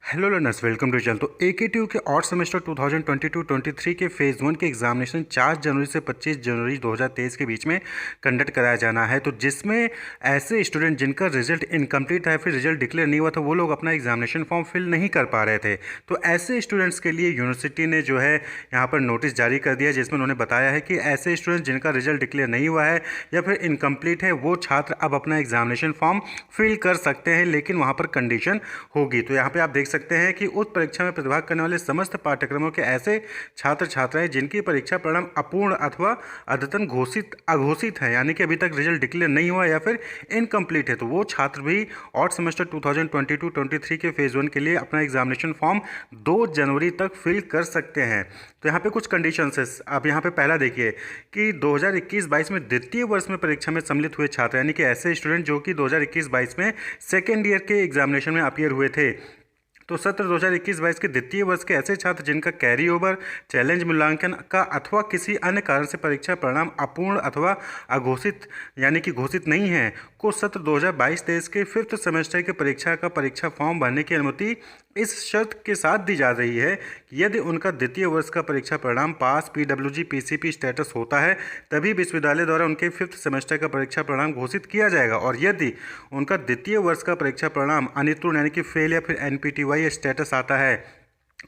Hello learners, welcome to channel. तो AKTU के odd semester 2022-23 के फेज़ 1 के एग्जामिनेशन 4 जनवरी से 25 जनवरी 2023 के बीच में कंडक्ट कराया जाना है। तो जिसमें ऐसे स्टूडेंट जिनका रिजल्ट इनकम्प्लीट है, फिर रिजल्ट डिक्लेयर नहीं हुआ था, वो लोग अपना एग्जामिनेशन फॉर्म फिल नहीं कर पा रहे थे। तो ऐसे स्टूडेंट्स के लिए यूनिवर्सिटी ने जो है यहाँ पर नोटिस जारी कर दिया, जिसमें उन्होंने बताया है कि ऐसे स्टूडेंट जिनका रिजल्ट डिक्लेयर नहीं हुआ है या फिर इनकम्प्लीट है, वो छात्र अब अपना एग्जामिनेशन फॉर्म फिल कर सकते हैं, लेकिन वहाँ पर कंडीशन होगी। तो यहाँ पर आप देख सकते हैं कि उस परीक्षा में प्रतिभाग करने वाले समस्त पाठ्यक्रमों के ऐसे छात्र छात्राएं जिनकी परीक्षा परिणाम अपूर्ण अथवा अद्यतन अघोषित है, यानी कि अभी तक रिजल्ट डिक्लेयर नहीं हुआ या फिर इनकम्प्लीट है, तो वो छात्र भी ऑड सेमेस्टर 2022-23 के फेज 1 के लिए अपना एग्जामिनेशन फॉर्म 2 जनवरी तक फिल कर सकते हैं। तो यहाँ पे कुछ कंडीशंस है। आप यहाँ पे पहला देखिए कि 2021-22 में द्वितीय वर्ष में परीक्षा में सम्मिलित हुए छात्र, यानी कि ऐसे स्टूडेंट जो कि 2021-22 में सेकेंड ईयर के एग्जामिनेशन में अपीयर हुए थे, तो सत्र 2021-22 के द्वितीय वर्ष के ऐसे छात्र जिनका कैरी ओवर, चैलेंज मूल्यांकन का अथवा किसी अन्य कारण से परीक्षा परिणाम अपूर्ण अथवा अघोषित यानी कि घोषित नहीं है, को सत्र 2022-23 के 5th सेमेस्टर की परीक्षा का परीक्षा फॉर्म भरने की अनुमति इस शर्त के साथ दी जा रही है कि यदि उनका द्वितीय वर्ष का परीक्षा परिणाम पास, PWG, PCP स्टेटस होता है, तभी विश्वविद्यालय द्वारा उनके 5th सेमेस्टर का परीक्षा परिणाम घोषित किया जाएगा। और यदि उनका द्वितीय वर्ष का परीक्षा परिणाम अनित्र्ण यानी कि फेल या फिर NPTY स्टेटस आता है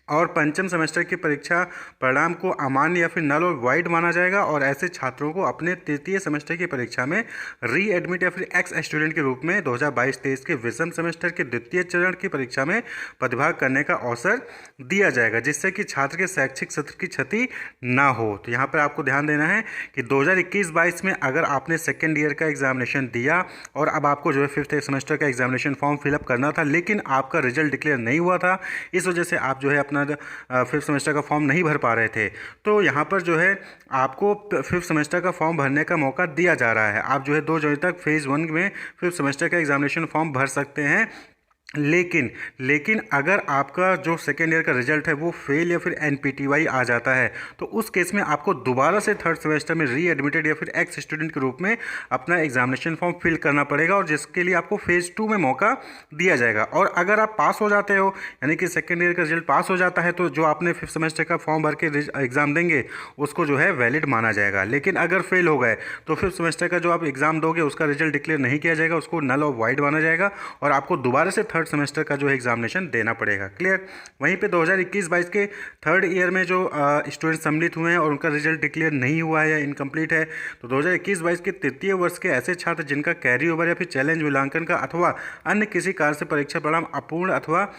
और पंचम सेमेस्टर की परीक्षा परिणाम को अमान्य या फिर नल और वाइड माना जाएगा, और ऐसे छात्रों को अपने तृतीय सेमेस्टर की परीक्षा में री एडमिट या फिर एक्स स्टूडेंट के रूप में 2022-23 के विषम सेमेस्टर के द्वितीय चरण की परीक्षा में प्रतिभाग करने का अवसर दिया जाएगा, जिससे कि छात्र के शैक्षिक सत्र की क्षति ना हो। तो यहाँ पर आपको ध्यान देना है कि 2021-22 में अगर आपने सेकेंड ईयर का एग्जामिनेशन दिया और अब आपको जो है 5th सेमेस्टर का एग्जामिनेशन फॉर्म फिलअप करना था, लेकिन आपका रिजल्ट डिक्लेयर नहीं हुआ था, इस वजह से आप जो है अपना 5th सेमेस्टर का फॉर्म नहीं भर पा रहे थे, तो यहाँ पर जो है आपको 5th सेमेस्टर का फॉर्म भरने का मौका दिया जा रहा है। आप जो है 2 जनवरी तक फेज़ 1 में 5th सेमेस्टर का एग्जामिनेशन फॉर्म भर सकते हैं। लेकिन अगर आपका जो सेकेंड ईयर का रिजल्ट है वो फेल या फिर NPTY आ जाता है, तो उस केस में आपको दोबारा से 3rd सेमेस्टर में री एडमिटेड या फिर एक्स स्टूडेंट के रूप में अपना एग्जामिनेशन फॉर्म फिल करना पड़ेगा, और जिसके लिए आपको फेज़ 2 में मौका दिया जाएगा। और अगर आप पास हो जाते हो, यानी कि सेकेंड ईयर का रिजल्ट पास हो जाता है, तो जो आपने 5th सेमेस्टर का फॉर्म भर के एग्ज़ाम देंगे उसको जो है वैलिड माना जाएगा। लेकिन अगर फेल हो गए तो 5th सेमेस्टर का जो आप एग्ज़ाम दोगे उसका रिजल्ट डिक्लेयर नहीं किया जाएगा, उसको नल और वाइड माना जाएगा, और आपको दोबारा से 3rd सेमेस्टर का जो है एग्जामिनेशन देना पड़ेगा। क्लियर। वहीं पे 2021-22 के 3rd ईयर में जो स्टूडेंट सम्मिलित हुए हैं और उनका रिजल्ट डिक्लेयर नहीं हुआ है या इनकम्प्लीट है, तो 2021-22 के तृतीय वर्ष के ऐसे छात्र जिनका कैरी ओवर या फिर चैलेंज मूल्यांकन का अथवा अन्य किसी कारण से परीक्षा परिणाम अपूर्ण अथवा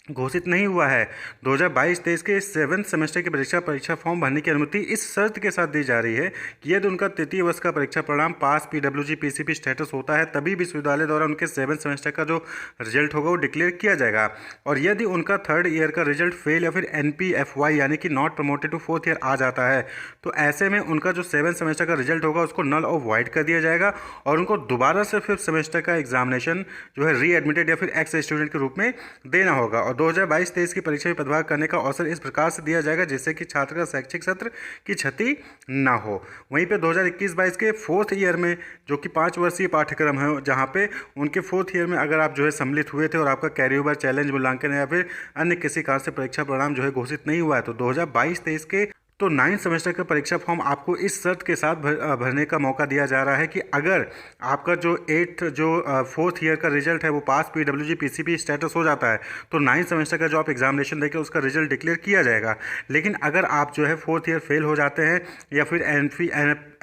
घोषित नहीं हुआ है, 2022-23 के 7th सेमेस्टर की परीक्षा फॉर्म भरने की अनुमति इस शर्त के साथ दी जा रही है कि यदि उनका तृतीय वर्ष का परीक्षा परिणाम पास, PWG, PCP स्टेटस होता है, तभी विश्वविद्यालय द्वारा उनके 7th सेमेस्टर का जो रिजल्ट होगा वो डिक्लेयर किया जाएगा। और यदि उनका 3rd ईयर का रिजल्ट फेल या फिर NPFY यानी कि not promoted to 4th year आ जाता है, तो ऐसे में उनका जो 7th सेमेस्टर का रिजल्ट होगा उसको नल और वाइड कर दिया जाएगा, और उनको दोबारा से 5th सेमेस्टर का एग्जामिनेशन जो है री एडमिटेड या फिर एक्स स्टूडेंट के रूप में देना होगा, और 2022-23 की परीक्षा में प्रतिभाग करने का अवसर इस प्रकार से दिया जाएगा जिससे कि छात्र का शैक्षिक सत्र की क्षति ना हो। वहीं पे 2021-22 के 4th ईयर में जो कि 5 वर्षीय पाठ्यक्रम है, जहां पे उनके 4th ईयर में अगर आप जो है सम्मिलित हुए थे और आपका कैरी ओवर, चैलेंज मूल्यांकन या फिर अन्य किसी कारण से परीक्षा परिणाम जो है घोषित नहीं हुआ है, तो 2022-23 के 9th सेमेस्टर का परीक्षा फॉर्म आपको इस शर्त के साथ भरने का मौका दिया जा रहा है कि अगर आपका जो 4th ईयर का रिजल्ट है वो पास, PWG, PCP स्टेटस हो जाता है, तो 9th सेमेस्टर का जो आप एग्जामिनेशन देंगे उसका रिजल्ट डिक्लेयर किया जाएगा। लेकिन अगर आप जो है 4th ईयर फेल हो जाते हैं या फिर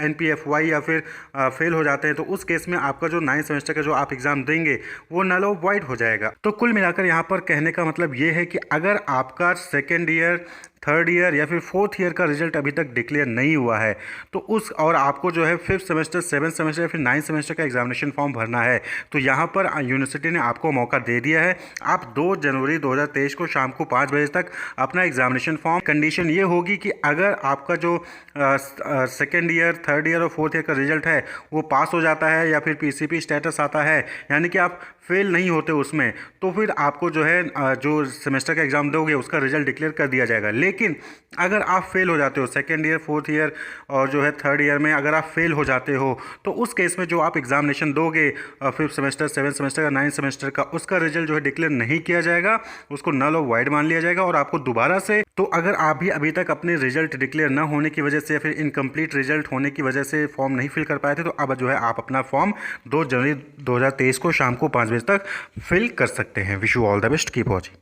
NPFY या फिर फेल हो जाते हैं, तो उस केस में आपका जो 9th सेमेस्टर का जो आप एग्ज़ाम देंगे वो नल और वाइड हो जाएगा। तो कुल मिलाकर यहाँ पर कहने का मतलब ये है कि अगर आपका सेकेंड ईयर, 3rd ईयर या फिर 4th ईयर का रिजल्ट अभी तक डिक्लेयर नहीं हुआ है, तो उस और आपको जो है 5th सेमेस्टर, 7th सेमेस्टर या फिर 9th सेमेस्टर का एग्जामिनेशन फॉर्म भरना है, तो यहाँ पर यूनिवर्सिटी ने आपको मौका दे दिया है। आप 2 जनवरी 2023 को शाम को 5 बजे तक अपना एग्जामिनेशन फॉर्म, कंडीशन ये होगी कि अगर आपका जो सेकेंड ईयर, 3rd ईयर और 4th ईयर का रिजल्ट है वो पास हो जाता है या फिर PCP स्टेटस आता है, यानी कि आप फेल नहीं होते उसमें, तो फिर आपको जो है जो सेमेस्टर का एग्ज़ाम दोगे उसका रिजल्ट डिक्लेयर कर दिया जाएगा। लेकिन अगर आप फेल हो जाते हो सेकेंड ईयर, फोर्थ ईयर और जो है थर्ड ईयर में अगर आप फेल हो जाते हो, तो उस केस में जो आप एग्जामिनेशन दोगे फिफ्थ सेमेस्टर, सेवन्थ सेमेस्टर का, नाइन्थ सेमेस्टर का, उसका रिजल्ट जो है डिक्लेयर नहीं किया जाएगा, उसको नल और वाइड मान लिया जाएगा और आपको दोबारा से, तो अगर आप भी अभी तक अपने रिजल्ट डिक्लेयर ना होने की वजह से या फिर इनकम्प्लीट रिजल्ट होने की वजह से फॉर्म नहीं फिल कर पाए थे, तो अब जो है आप अपना फॉर्म 2 जनवरी 2023 को शाम को 5 बजे तक फिल कर सकते हैं। Wish you all the best, keep watching.